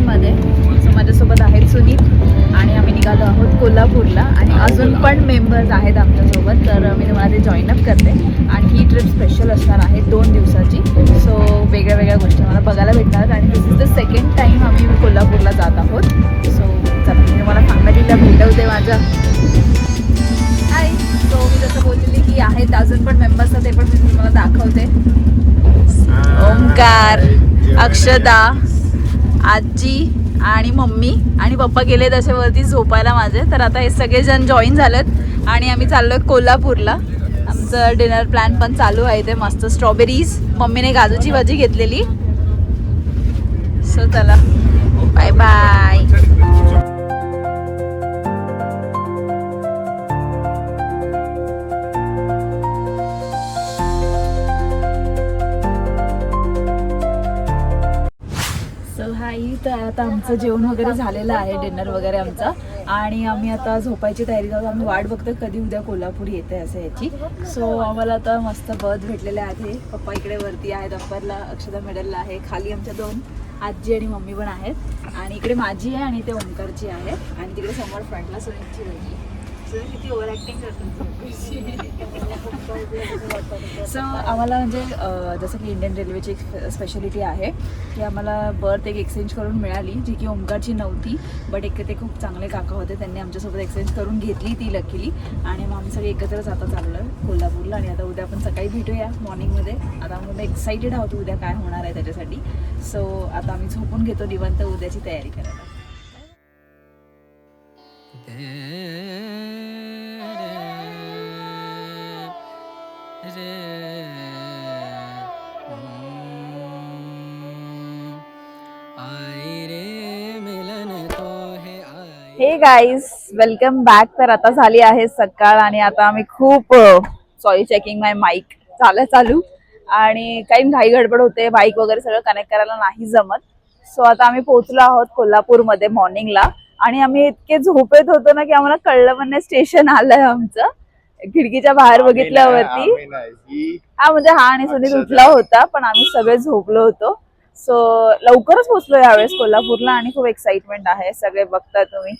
मध्ये. सो माझ्यासोबत आहेत सुनील आणि आम्ही निघालो आहोत कोल्हापूरला आणि अजून पण मेंबर्स आहेत आमच्यासोबत, तर मी तुम्हाला ते जॉईन अप करते. आणि ही ट्रिप स्पेशल असणार आहे 2 दिवसाची. सो वेगळ्या वेगळ्या गोष्टी मला बघायला भेटणार आणि दिस इज द सेकंड टाईम आम्ही कोल्हापूरला जात आहोत. सो चला मी तुम्हाला फॅमिलीला भेटवते माझ्या. हाय. सो मी जसं बोललेली की आहेत अजून पण मेंबर्स, ते पण मी तुम्हाला दाखवते. ओमकार, अक्षदा, आजी आणि मम्मी आणि पप्पा गेले तसे वरती झोपायला माझे. तर आता हे सगळेजण जॉईन झालेत आणि आम्ही चाललोय कोल्हापूरला. आमचं डिनर प्लॅन पण चालू आहे. ते मस्त स्ट्रॉबेरीज, मम्मीने काजूची भाजी घेतलेली. सो चला बाय बाय. तर आता आमचं जेवण वगैरे झालेलं आहे, डिनर वगैरे आमचा, आणि आम्ही आता झोपायची तयारी करतो. आम्ही वाट बघतो कधी उद्या कोल्हापूर येते असं याची. सो आम्हाला आता मस्त बर्थ भेटलेले आहे. पप्पा इकडे वरती आहेत अप्परला, अक्षदा मिडलला आहे, खाली आमच्या 2 आजी आणि मम्मी पण आहेत, आणि इकडे माझी आहे आणि ते ओंकारची आहे, आणि तिकडे समोर फ्रंटला सुनीलची होती. किती ओव्हर ॲक्टिंग करतो. सो आम्हाला म्हणजे जसं की इंडियन रेल्वेची एक स्पेशालिटी आहे की आम्हाला बर्थ एक एक्सचेंज करून मिळाली, जी की ओंकारची नव्हती. बट एक ते खूप चांगले काका होते, त्यांनी आमच्यासोबत एक्सचेंज करून घेतली ती लकीली. आणि मग आम्ही सगळे एकत्रच आता चाललो आहे कोल्हापूरला. आणि आता उद्या आपण सकाळी भेटूया मॉर्निंगमध्ये. आता आम्ही एक्साइटेड आहोत उद्या काय होणार आहे त्याच्यासाठी. सो आता आम्ही झोपून घेतो निवांत उद्याची तयारी करायला. हे गाईज, वेलकम बॅक. तर आता झाली आहे सकाळ आणि आता आम्ही खूप सॉरी चेकिंग माय माईक चालू आणि काही घाई गडबड होते, बाईक वगैरे सगळं कनेक्ट करायला नाही जमत. सो आता आम्ही पोहोचलो आहोत कोल्हापूरमध्ये मॉर्निंगला. आणि आम्ही इतके झोपेत होतो ना की आम्हाला कळलं पण नाही स्टेशन आलंय आमचं. खिडकीच्या बाहेर बघितल्यावरती हा म्हणजे हा आणि सुनील उठला होता, पण आम्ही सगळे झोपलो होतो. सो लवकरच पोहोचलो यावेळेस कोल्हापूरला आणि खूप एक्साइटमेंट आहे. सगळे बघता तुम्ही.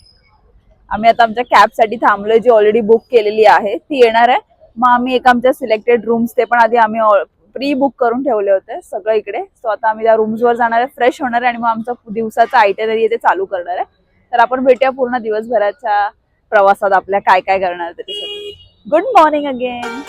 आम्ही आता आमच्या कॅबसाठी थांबलोय, जी ऑलरेडी बुक केलेली आहे ती येणार आहे. मग आम्ही एक आमच्या सिलेक्टेड रूम्स, ते पण आधी आम्ही प्री बुक करून ठेवले होते सगळं इकडे. सो आता आम्ही त्या रूम्सवर जाणार आहे, फ्रेश होणार आहे आणि मग आमचा दिवसाचा आयटिनरी ते चालू करणार आहे. तर आपण भेटूया पूर्ण दिवसभराच्या प्रवासात आपल्या काय काय करणार त्याच्यासाठी. Good morning again.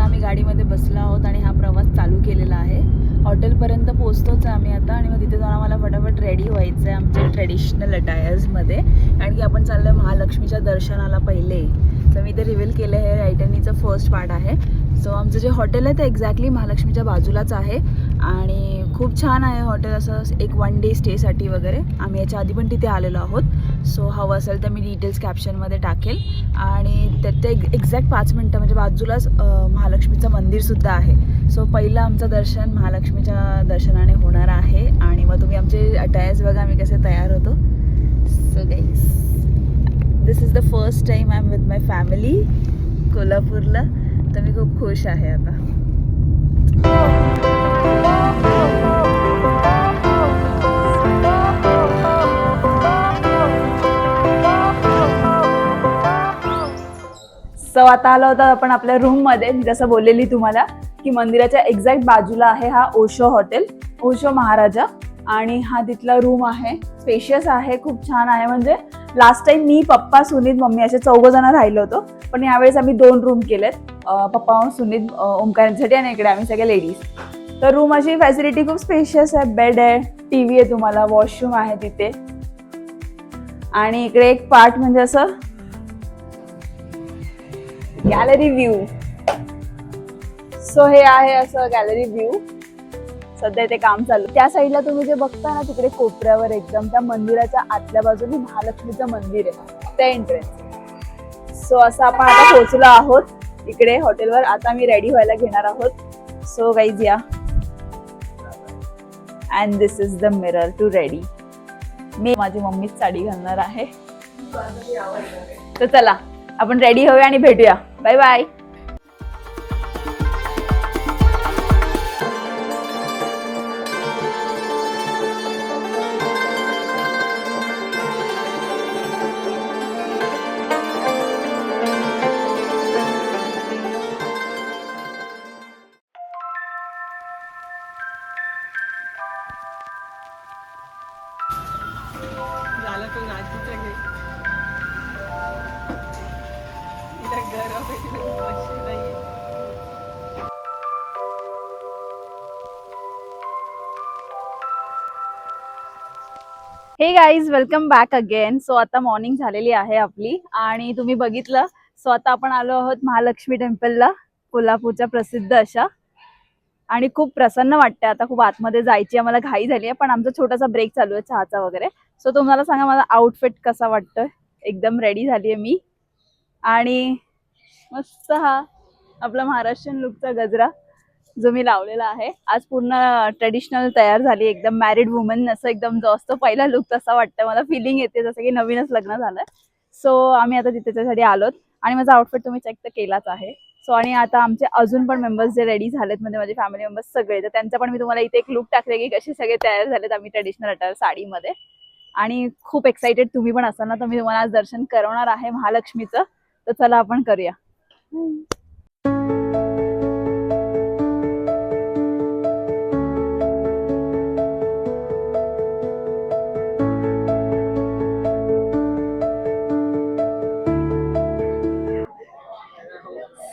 आम्ही गाडीमध्ये बसलो आहोत आणि हा प्रवास चालू केलेला आहे. हॉटेलपर्यंत पोहोचतोच आम्ही आता, आणि मग तिथे जाऊन आम्हाला फटाफट रेडी व्हायचं आहे आमच्या ट्रेडिशनल अटायर्समध्ये. कारण की आपण चाललो आहे महालक्ष्मीच्या दर्शनाला पहिले. तर मी ते रिव्हील केलं आहे, आयटनीचं फर्स्ट पार्ट आहे. सो आमचं जे हॉटेल आहे ते एक्झॅक्टली महालक्ष्मीच्या बाजूलाच आहे आणि खूप छान आहे हॉटेल. असं एक 1 डे स्टेसाठी वगैरे. आम्ही याच्या आधी पण तिथे आलेलो आहोत. सो हवं असेल तर मी डिटेल्स कॅप्शनमध्ये टाकेल. आणि ते एक्झॅक्ट 5 मिनटं म्हणजे बाजूलाच महालक्ष्मीचं मंदिरसुद्धा आहे. सो पहिलं आमचं दर्शन महालक्ष्मीच्या दर्शनाने होणार आहे. आणि मग तुम्ही आमचे अटायर्स बघा आम्ही कसे तयार होतो. So guys, this is the first time I am with my family कोल्हापूरला. तर मी खूप खुश आहे आता. सो आता आलो होता आपण आपल्या रूममध्ये. मी जसं बोललेली तुम्हाला की मंदिराच्या एक्झॅक्ट बाजूला आहे हा ओशो हॉटेल, ओशो महाराजा. आणि हा तिथला रूम आहे, स्पेशियस आहे, खूप छान आहे. म्हणजे लास्ट टाइम मी, पप्पा, सुनील, मम्मी असे 4 जण राहिलो होतो, पण यावेळेस आम्ही 2 रूम केलेत. पप्पा, सुनील, ओंकारांसाठी, आणि इकडे आम्ही सगळे लेडीज. तर रूम अशी फॅसिलिटी खूप स्पेशियस आहे. बेड आहे, टीव्ही आहे, तुम्हाला वॉशरूम आहे तिथे, आणि इकडे एक पार्ट म्हणजे असं गॅलरी व्ह्यू. सो हे आहे असं गॅलरी व्ह्यू. सध्या ते काम चालू. त्या साईडला तुम्ही जे बघता ना तिकडे कोपऱ्यावर एकदम त्या मंदिराच्या आतल्या बाजूने महालक्ष्मीचं मंदिर आहे, त्या एंट्रन्स. सो असं आपण आता पोहोचलो आहोत इकडे हॉटेलवर. आता मी रेडी व्हायला घेणार आहोत. सो गाईज या. And this is the mirror to ready. मी माझी मम्मीच साडी घालणार आहे. तर चला आपण रेडी होऊया आणि भेटूया. Bye bye. झालं तो नाचीचं घे गरम नाहीये. Hey guys, welcome back again. So आता मॉर्निंग झालेली आहे आपली आणि तुम्ही बघितलं. सो आता आपण आलो आहोत महालक्ष्मी टेम्पलला, कोल्हापूरच्या प्रसिद्ध अशा. आणि खूप प्रसन्न वाटतंय. आता खूप आतमध्ये जायची आम्हाला घाई झाली आहे, पण आमचा छोटासा ब्रेक चालू आहे चहाचा वगैरे. सो तुम्हाला सांगा माझा आउटफिट कसा वाटतोय. एकदम रेडी झाली आहे मी आणि मस्त हा आपला महाराष्ट्रीयन लुकचा गजरा जो मी लावलेला आहे. आज पूर्ण ट्रेडिशनल तयार झाली, एकदम मॅरिड वुमन असं एकदम जो असतो पहिला लुक तसा वाटतं मला. फिलिंग येते जसं की नवीनच लग्न झालंय. सो आम्ही आता तिच्यासाठी आलोत आणि माझा आउटफिट तुम्ही चेक तर केलाच आहे. सो आणि आता आमचे अजून पण मेंबर्स जे रेडी झालेत म्हणजे माझे फॅमिली मेंबर्स सगळे, तर त्यांचा पण मी तुम्हाला इथे एक लुक टाकले की कसे सगळे तयार झालेत आम्ही ट्रेडिशनल अटायर साडीमध्ये. आणि खूप एक्साइटेड तुम्ही पण असाल ना, तर मी तुम्हाला आज दर्शन करवणार आहे महालक्ष्मीचं. तर चला आपण करूया.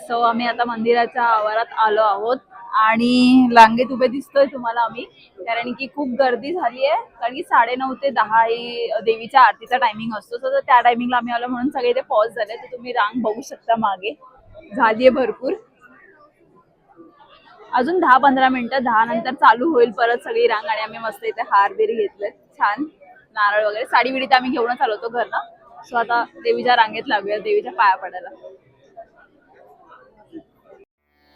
सो आम्ही आता मंदिराच्या आवारात आलो आहोत आणि रांगेत उभे दिसतोय तुम्हाला आम्ही, कारण की खूप गर्दी झाली आहे. कारण की 9:30 ते 10 ही देवीच्या आरतीचा टायमिंग असतो. तर त्या टायमिंगला आम्ही आलो म्हणून सगळे इथे पॉज झाले. तर तुम्ही रांग बघू शकता मागे झालीये भरपूर. अजून 10-15 मिनिटं, 10 नंतर चालू होईल परत सगळी रांग. आणि आम्ही मस्त इथे हार बिर घेतले छान, नारळ वगैरे, साडी बिडी तर आम्ही घेऊनच आलो होतो घरनं. सो आता देवीच्या रांगेत लागूया देवीच्या पाया पडायला.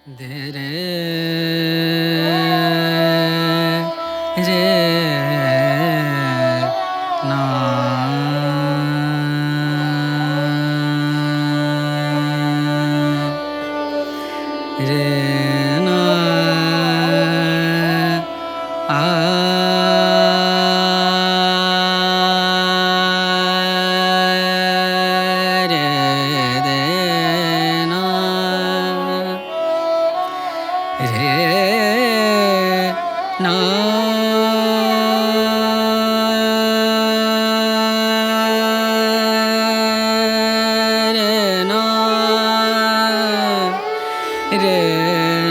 दे रे रे ना रे ना रे दे ना रे ना रे ना रे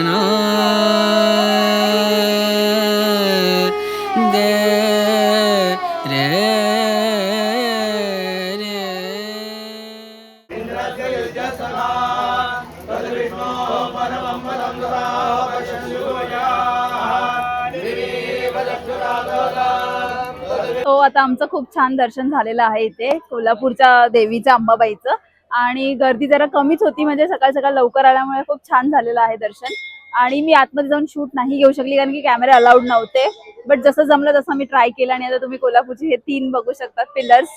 ना दे रे तो आता आमचं खूप छान दर्शन झालेलं आहे इथे कोल्हापूरच्या देवीचं अंबाबाईचं. आणि गर्दी जरा कमीच होती, म्हणजे सकाळ सकाळ लवकर आल्यामुळे खूप छान झालेलं आहे दर्शन. आणि मी आतमध्ये जाऊन शूट नाही घेऊ शकली कारण की कॅमेरे अलाउड नव्हते, बट जसं जमलं तसं मी ट्राय केलं. आणि आता तुम्ही कोल्हापूरचे हे 3 बघू शकतात पिलर्स.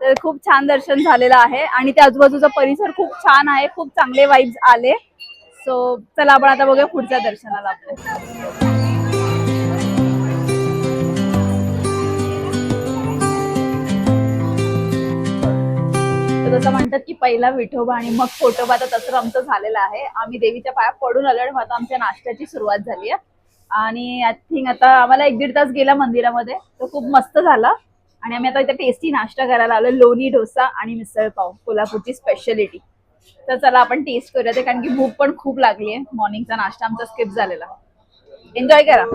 तर खूप छान दर्शन झालेलं आहे आणि त्या आजूबाजूचा परिसर खूप छान आहे, खूप चांगले वाईब्स आले. सो चला आपण आता बघूया पुढच्या दर्शनाला आपल्या. जसं म्हणतात की पहिला विठोबा आणि मग फोटोबा, तर तसं आमचं झालेलं आहे. आम्ही देवीच्या पाया पडून आलो आणि आता आमच्या नाश्त्याची सुरुवात झाली आहे. आणि आय थिंक आता आम्हाला 1-1.5 तास गेला मंदिरामध्ये, तो खूप मस्त झाला. आणि आम्ही आता इथे टेस्टी नाश्ता करायला आलो, लोणी डोसा आणि मिसळ पाव, कोल्हापूरची स्पेशालिटी. तर चला आपण टेस्ट करूया ते, कारण की भूक पण खूप लागली आहे. मॉर्निंगचा नाश्ता आमचा स्किप झालेला. एन्जॉय करा.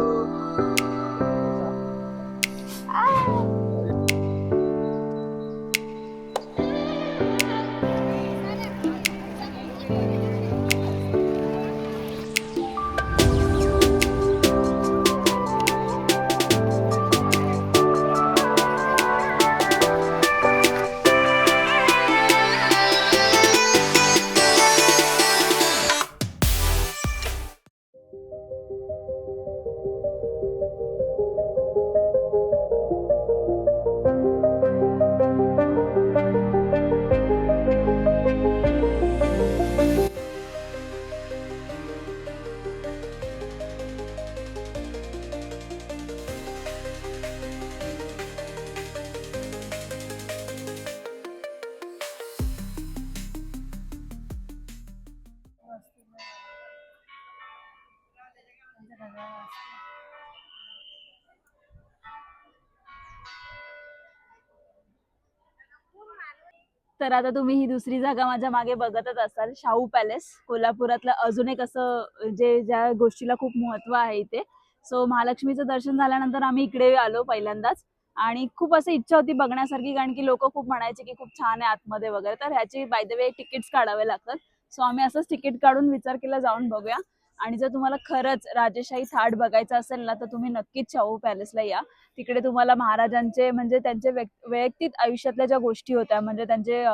तर आता तुम्ही ही दुसरी जागा माझ्या मागे बघतच असाल, शाहू पॅलेस. कोल्हापुरातलं अजून एक असं ज्या गोष्टीला खूप महत्व आहे इथे. सो महालक्ष्मीचं दर्शन झाल्यानंतर आम्ही इकडे आलो पहिल्यांदाच, आणि खूप असं इच्छा होती बघण्यासारखी, कारण की लोक खूप म्हणायचे की खूप छान आहे आतमध्ये वगैरे. तर ह्याची बाय द वे तिकीट्स काढावे लागतात. सो आम्ही असंच तिकीट काढून विचार केला जाऊन बघूया. आणि जर तुम्हाला खरंच राजेशाही थाट बघायचा असेल ना, तर तुम्ही नक्कीच शाहू पॅलेसला या. तिकडे तुम्हाला महाराजांचे म्हणजे त्यांचे वैयक्तिक आयुष्यातल्या ज्या गोष्टी होत्या, म्हणजे त्यांचे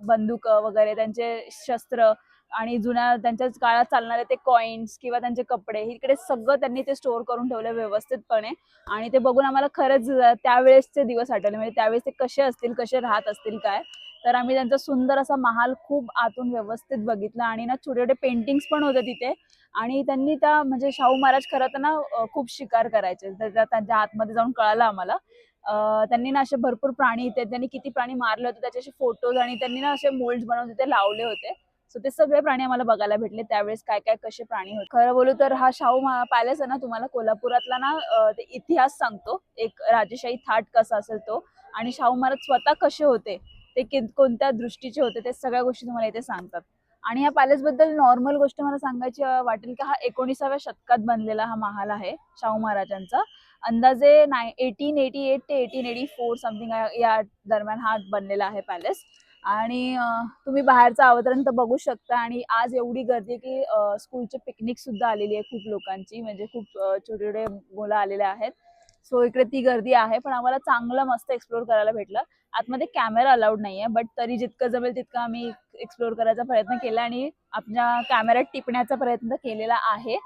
बंदूक वगैरे, त्यांचे शस्त्र, आणि जुन्या त्यांच्या काळात चालणारे ते कॉइन्स किंवा त्यांचे कपडे, इकडे सगळं त्यांनी ते स्टोअर करून ठेवलं व्यवस्थितपणे. आणि ते बघून आम्हाला खरंच त्यावेळेसचे दिवस आठवले, म्हणजे त्यावेळेस ते कसे असतील, कसे राहत असतील काय. तर आम्ही त्यांचा सुंदर असा महाल खूप आतून व्यवस्थित बघितला, आणि ना छोटे छोटे पेंटिंग्स पण होते तिथे. आणि त्यांनी त्या म्हणजे शाहू महाराज खरं तर ना खूप शिकार करायचे, त्यांच्या आतमध्ये जाऊन कळालं आम्हाला. त्यांनी ना असे भरपूर प्राणी, त्यांनी किती प्राणी मारले होते त्याचे फोटोज, आणि त्यांनी ना असे मोल्ड बनवून तिथे लावले होते. सो ते सगळे प्राणी आम्हाला बघायला भेटले त्यावेळेस, काय काय कसे प्राणी होते. खरं बोलू तर हा शाहू पॅलेस आहे ना, तुम्हाला कोल्हापुरातला ना ते इतिहास सांगतो, एक राजेशाही थाट कसा असेल तो, आणि शाहू महाराज स्वतः कसे होते, ते कोणत्या दृष्टीचे होते, ते सगळ्या गोष्टी तुम्हाला इथे सांगतात. आणि या पॅलेस बद्दल नॉर्मल गोष्ट मला सांगायची वाटेल की हा 19व्या शतकात बनलेला हा महाल आहे शाहू महाराजांचा. अंदाजे 1888 ते 1884 समथिंग या दरम्यान हा बनलेला आहे पॅलेस. आणि तुम्ही बाहेरचं अवतरण तर बघू शकता. आणि आज एवढी गर्दी की स्कूलची पिकनिक सुद्धा आलेली आहे खूप लोकांची, म्हणजे खूप छोटे छोटे मुलं आलेले आहेत. सो इकडे ती गर्दी आहे, पण आम्हाला चांगलं मस्त एक्सप्लोर करायला भेटलं. आतमध्ये कॅमेरा अलाउड नाहीये, बट तरी जितकं जमेल तितकं आम्ही एक्सप्लोर करायचा प्रयत्न केला आणि आपल्या कॅमेऱ्यात टिपण्याचा प्रयत्न केलेला आहे.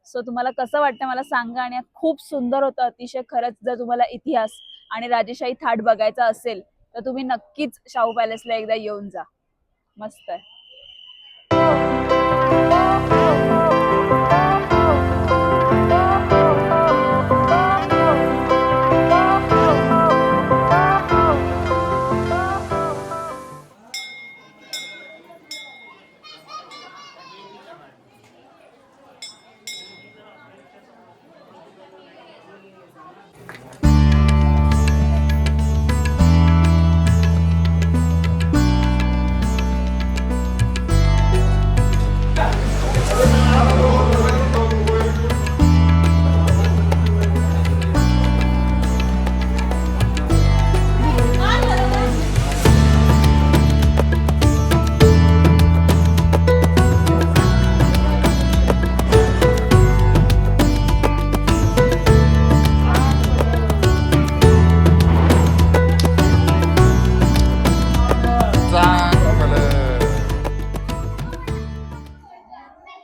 सो तुम्हाला कसं वाटतं मला सांगा. आणि खूप सुंदर होतं अतिशय खरंच. जर तुम्हाला इतिहास आणि राजेशाही थाट बघायचा असेल तर तुम्ही नक्कीच शाहू पॅलेसला एकदा येऊन जा. मस्त आहे.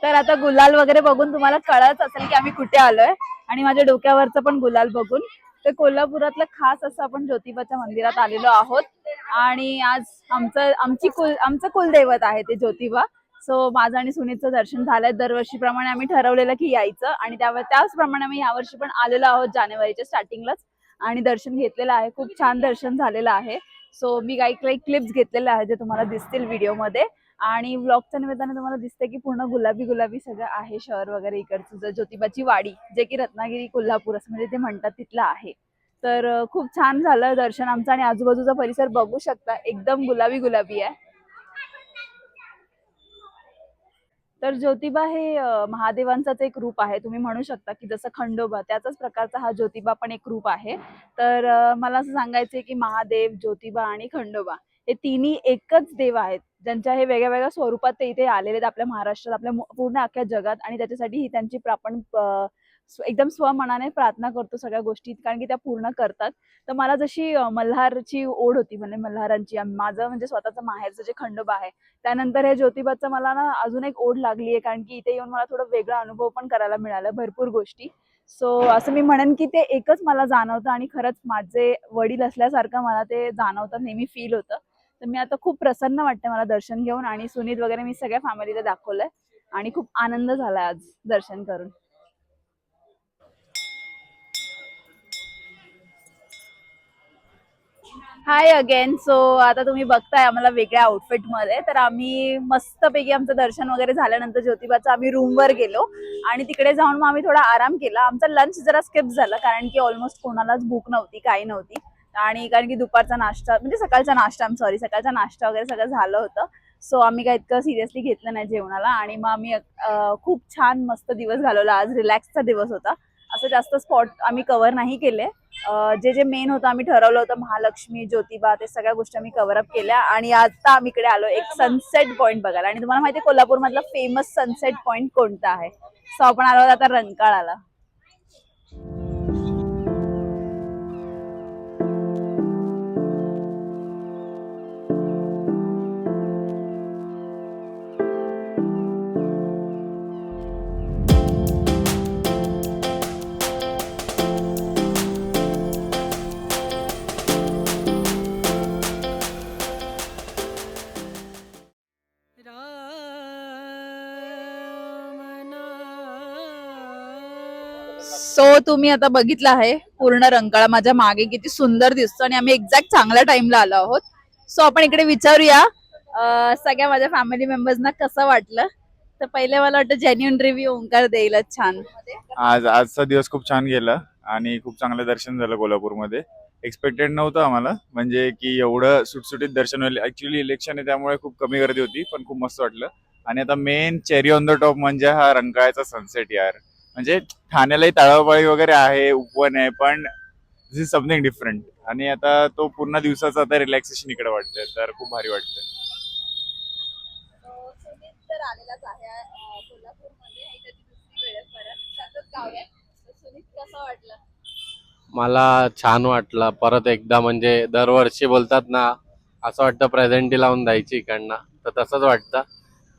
तर आता गुलाल वगैरे बघून तुम्हाला कळत असेल की आम्ही कुठे आलोय. आणि माझ्या डोक्यावरचं पण गुलाल बघून. तर कोल्हापुरातलं खास असं आपण ज्योतिबाच्या मंदिरात आलेलो आहोत. आणि आज आमचं कुलदैवत आहे ते ज्योतिबा. सो माझं आणि सुनीतचं दर्शन झालंय. दरवर्षीप्रमाणे आम्ही ठरवलेलं की यायचं, आणि त्याचप्रमाणे आम्ही यावर्षी पण आलेलो आहोत जानेवारीच्या स्टार्टिंगलाच, आणि दर्शन घेतलेलं आहे. खूप छान दर्शन झालेलं आहे. सो मी काही क्लिप्स घेतलेल्या आहेत जे तुम्हाला दिसतील व्हिडिओमध्ये. आणि व्लॉगच्या निमित्ताने तुम्हाला दिसते की पूर्ण गुलाबी गुलाबी सगळं आहे शहर वगैरे इकडचं. ज्योतिबाची वाडी, जे की रत्नागिरी कोल्हापूर असं म्हणजे ते म्हणतात, तिथलं आहे. तर खूप छान झालं दर्शन आमचं. आणि आजूबाजूचा परिसर बघू शकता, एकदम गुलाबी गुलाबी आहे. तर ज्योतिबा हे महादेवांचाच एक रूप आहे. तुम्ही म्हणू शकता की जसं खंडोबा त्याचाच प्रकारचा हा ज्योतिबा पण एक रूप आहे. तर मला असं सांगायचंय की महादेव, ज्योतिबा आणि खंडोबा हे तिन्ही एकच देव आहेत, ज्यांच्या हे वेगळ्या वेगळ्या स्वरूपात ते इथे आलेले आहेत आपल्या महाराष्ट्रात, आपल्या पूर्ण अख्ख्या जगात. आणि त्याच्यासाठी ही त्यांची आपण एकदम स्वमनाने प्रार्थना करतो सगळ्या गोष्टी, कारण की त्या पूर्ण करतात. तर मला जशी मल्हारची ओढ होती, म्हणजे मल्हारांची, माझं म्हणजे स्वतःचं माहेरचं जे खंडोबा आहे, त्यानंतर हे ज्योतिबाचं मला ना अजून एक ओढ लागली आहे, कारण की इथे येऊन मला थोडं वेगळा अनुभव पण करायला मिळाला भरपूर गोष्टी. सो असं मी म्हणेन की ते एकच मला जाणवतं, आणि खरंच माझे वडील असल्यासारखं मला ते जाणवतं, नेहमी फील होतं. तर मी आता खूप प्रसन्न वाटते मला दर्शन घेऊन. आणि सुनीत वगैरे मी सगळ्या फॅमिलीला दाखवलंय, आणि खूप आनंद झालाय आज दर्शन करून. हाय अगेन. सो आता तुम्ही बघताय आम्हाला वेगळ्या आउटफिट मध्ये. तर आम्ही मस्तपैकी आमचं दर्शन वगैरे झाल्यानंतर ज्योतिबाचं आम्ही रूमवर गेलो आणि तिकडे जाऊन मग आम्ही थोडा आराम केला. आमचा लंच जरा स्किप झाला कारण की ऑलमोस्ट कोणालाच भूक नव्हती, काही नव्हती. आणि कारण की दुपारचा नाश्ता म्हणजे सकाळचा नाश्ता सकाळचा नाश्ता वगैरे सगळं झालं होतं. सो आम्ही काही इतकं सिरियसली घेतलं नाही जेवणाला आणि मग आम्ही खूप छान मस्त दिवस घालवला. आज रिलॅक्सचा दिवस होता. असं जास्त स्पॉट आम्ही कव्हर नाही केले. जे जे मेन होतं आम्ही ठरवलं होतं महालक्ष्मी, ज्योतिबा, ते सगळ्या गोष्टी आम्ही कव्हर अप केल्या. आणि आता आम्ही इकडे आलो एक सनसेट पॉईंट बघायला. आणि तुम्हाला माहिती आहे कोल्हापूर मधला फेमस सनसेट पॉईंट कोणता आहे? सो आपण आलो आहोत आता रंकाळाला. सो तुम्ही आता बघितलं आहे पूर्ण रंकाळा माझ्या मागे किती सुंदर दिसतो आणि आम्ही एक्झॅक्ट चांगल्या टाइमला आलो आहोत. सो आपण इकडे विचारूया सगळ्या माझ्या फॅमिली मेंबर्सना कसं वाटलं. तर पहिले मला वाटतं जेन्युइन रिव्ह्यू ओंकार देईलच छान. आजचा दिवस खूप छान गेला आणि खूप चांगलं दर्शन झालं कोल्हापूरमध्ये. एक्सपेक्टेड नव्हतं आम्हाला, म्हणजे की एवढं सुटसुटीत दर्शन होईल. ऍक्च्युली इलेक्शन आहे त्यामुळे खूप कमी गर्दी होती, पण खूप मस्त वाटलं. आणि आता main cherry on the top म्हणजे हा रंकाळ्याचा सनसेट यार. म्हणजे ठाण्यालाही तळावळी वगैरे आहे, उपवन आहे, पण दिस इज समथिंग डिफरंट. आणि आता तो पूर्ण दिवसाचा आता रिलॅक्सेशन इकडे वाटतंय, तर खूप भारी वाटतंय. सुनीत तर आलेलाच आहे कोल्हापूरमध्ये. ही त्याची दुसरी वेळ आहे परत. त्याचंच गाव आहे. तर सुनीत कसं वाटलं? मला छान वाटलं परत एकदा. म्हणजे दरवर्षी बोलतात ना, असं वाटतं प्रेझेंटी लावून द्यायची इकडनं, तर तसंच वाटतं.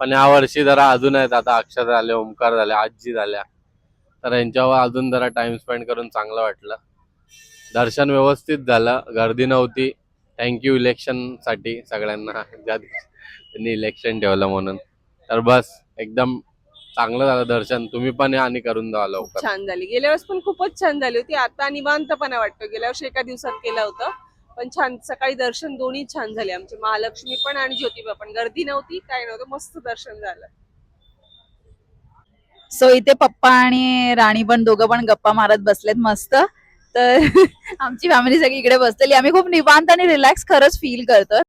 पण या वर्षी जरा अजून आहेत. आता अक्षर झाले, ओमकार झाले, आजी झाल्या, तर यांच्यावर अजून जरा टाइम स्पेंड करून चांगलं वाटलं. दर्शन व्यवस्थित झालं, गर्दी नव्हती. थँक्यू इलेक्शनसाठी सगळ्यांना, ज्या दिवशी त्यांनी इलेक्शन ठेवलं म्हणून. तर बस एकदम चांगलं झालं दर्शन. तुम्ही पण या आणि करून जावा लवकर. छान झाली. गेल्या वेळेस पण खूपच छान झाली होती. आता निवांतपणा वाटतो. गेल्या वर्षी एका दिवसात केलं होतं, पण छान. सकाळी दर्शन दोन्ही छान झाले आमचे, महालक्ष्मी पण आणि ज्योतिबा पण. गर्दी नव्हती, काय नव्हतं, मस्त दर्शन झालं. सो इथे पप्पा आणि राणी पण दोघं पण गप्पा मारत बसलेत मस्त. तर आमची फॅमिली सगळी इकडे बसलेली. आम्ही खूप निवांत आणि रिलॅक्स खरंच फील करतोय.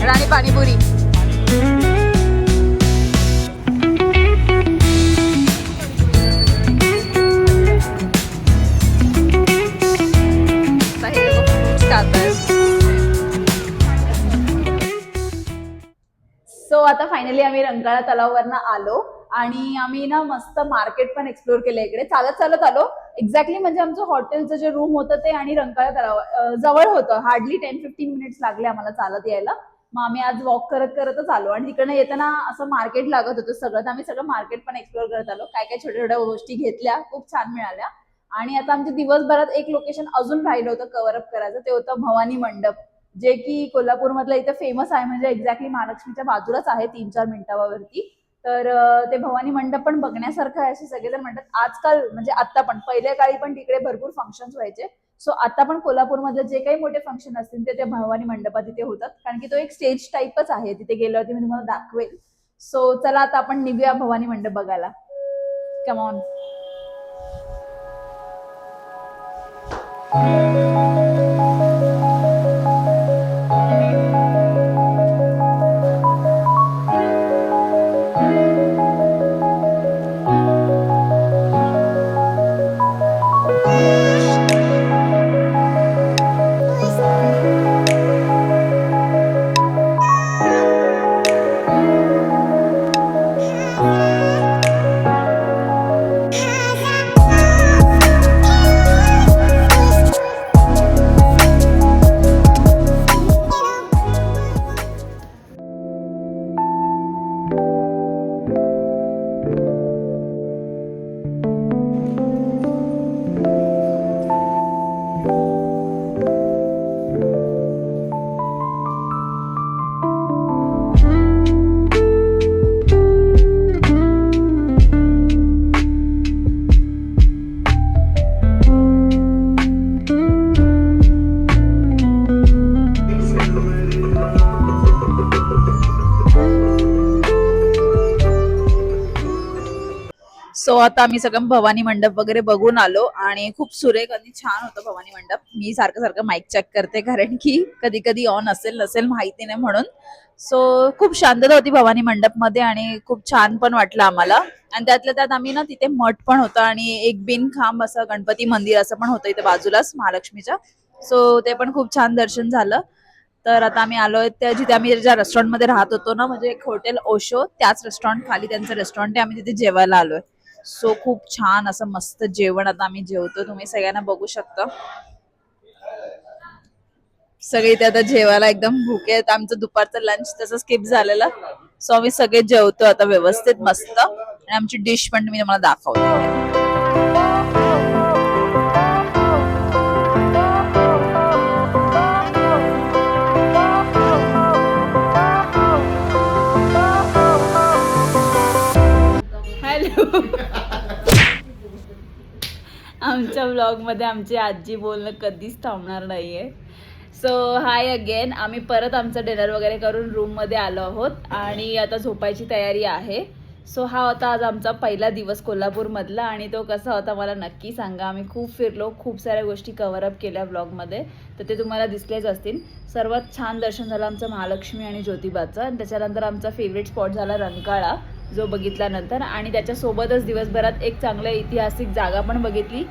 राणी पाणीपुरी. सो आता फायनली आम्ही रंकाळा तलावावरनं आलो आणि आम्ही ना मस्त मार्केट पण एक्सप्लोर केलं. इकडे चालत चालत आलो. एक्झॅक्टली म्हणजे आमचं हॉटेलचं जे रूम होतं ते आणि रंकाळा तलाव जवळ होतं. हार्डली 10-15 मिनिट्स लागले आम्हाला चालत यायला. मग आम्ही आज वॉक करत करतच आलो आणि तिकडनं येताना असं मार्केट लागत होतं सगळं. तर आम्ही सगळं मार्केट पण एक्सप्लोर करत आलो. काय काय छोट्या छोट्या गोष्टी घेतल्या, खूप छान मिळाल्या. आणि आता आमच्या दिवसभरात एक लोकेशन अजून राहिलं होतं कव्हर अप करायचं. ते होतं भवानी मंडप, जे की कोल्हापूर मधलं इथं फेमस आहे. म्हणजे एक्झॅक्टली महालक्ष्मीच्या बाजूलाच आहे, 3-4 मिनिटावरती. तर ते भवानी मंडप पण बघण्यासारखं आहे असे सगळेजण म्हणतात. आजकाल म्हणजे आता पण, पहिल्या काळी पण तिकडे भरपूर फंक्शन्स व्हायचे. सो आता पण कोल्हापूरमधले जे काही मोठे फंक्शन असतील ते भवानी मंडपात तिथे होतात, कारण की तो एक स्टेज टाईपच आहे. तिथे गेल्यावरती मी तुम्हाला दाखवेल. सो चला आता आपण निघूया भवानी मंडप बघायला. Come on. सो आता आम्ही सगळं भवानी मंडप वगैरे बघून आलो आणि खूप सुरेख आणि छान होतं भवानी मंडप. मी सारखं सारखं माईक चेक करते कारण की कधी कधी ऑन असेल नसेल माहिती नाही म्हणून. सो खूप शांतता होती भवानी मंडप मध्ये आणि खूप छान पण वाटलं आम्हाला. आणि त्यातल्या त्यात आम्ही ना तिथे मठ पण होतं आणि एक बिनखांब असं गणपती मंदिर असं पण होतं इथे बाजूलाच महालक्ष्मीच्या. सो ते पण खूप छान दर्शन झालं. तर आता आम्ही आलोय त्या जिथे आम्ही ज्या रेस्टॉरंट मध्ये राहत होतो ना, म्हणजे एक हॉटेल ओशो, त्याच रेस्टॉरंट खाली त्यांचं रेस्टॉरंट आहे. आम्ही तिथे जेवायला आलोय. सो खूप छान असं मस्त जेवण आता आम्ही जेवतो. तुम्ही सगळ्यांना बघू शकता. सगळे इथे आता जेवायला एकदम भुके आहेत. आमचं दुपारचं लंच तसं स्किप झालेलं. सो आम्ही सगळे जेवतो आता व्यवस्थित मस्त. आणि आमची डिश पण मी तुम्हाला दाखवते. हॅलो. आमच्या व्लॉगमध्ये आमची आजी बोलणं कधीच थांबणार नाहीये. सो हाय अगेन. आम्ही परत आमचं डिनर वगैरे करून रूममध्ये आलो आहोत आणि आता झोपायची तयारी आहे. सो हा होता आज आमचा पहिला दिवस कोल्हापूरमधला आणि तो कसा होता मला नक्की सांगा. आम्ही खूप फिरलो, खूप साऱ्या गोष्टी कव्हर अप केल्या व्लॉगमध्ये, तर ते तुम्हाला दिसलेच असतील. सर्वात छान दर्शन झालं आमचं महालक्ष्मी आणि ज्योतिबाचं. आणि त्याच्यानंतर आमचा फेवरेट स्पॉट झाला रंकाळा, जो बघितल्यानंतर. आणि त्याच्यासोबतच दिवसभरात एक चांगलं ऐतिहासिक जागा पण बघितली,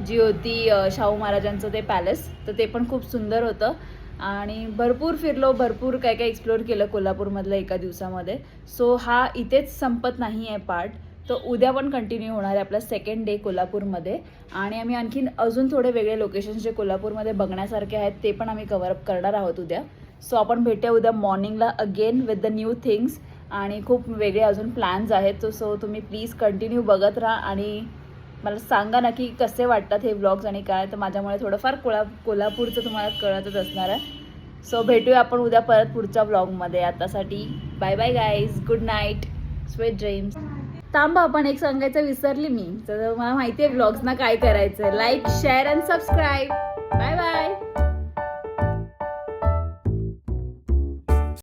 जी होती शाहू महाराजांचं ते पॅलेस. तर ते पण खूप सुंदर होतं. आणि भरपूर फिरलो, भरपूर काय काय एक्सप्लोअर केलं कोल्हापूरमधलं एका दिवसामध्ये. सो हा इथेच संपत नाही आहे पार्ट, तो उद्या पण कंटिन्यू होणार आहे आपला सेकंड डे कोल्हापूरमध्ये. आणि आम्ही आणखीन अजून थोडे वेगळे लोकेशन्स जे कोल्हापूरमध्ये बघण्यासारखे आहेत ते पण आम्ही कव्हर अप करणार आहोत उद्या. सो आपण भेटूया उद्या मॉर्निंगला again with the new things. आणि खूप वेगळे अजून प्लॅन्स आहेत. सो तुम्ही प्लीज कंटिन्यू बघत राहा आणि मला सांगा ना की कसे वाटतात हे व्लॉग्स आणि काय. तर माझ्यामुळे थोडंफार कोल्हापूरचं तुम्हाला कळतच असणार आहे. सो भेटूया आपण उद्या परत पुढच्या व्लॉगमध्ये. आतासाठी bye bye guys, good night, sweet dreams. थांबा, पण एक सांगायचं विसरली मी. तर मला माहिती आहे व्लॉग्सना काय करायचं. Like, share and subscribe. Bye bye.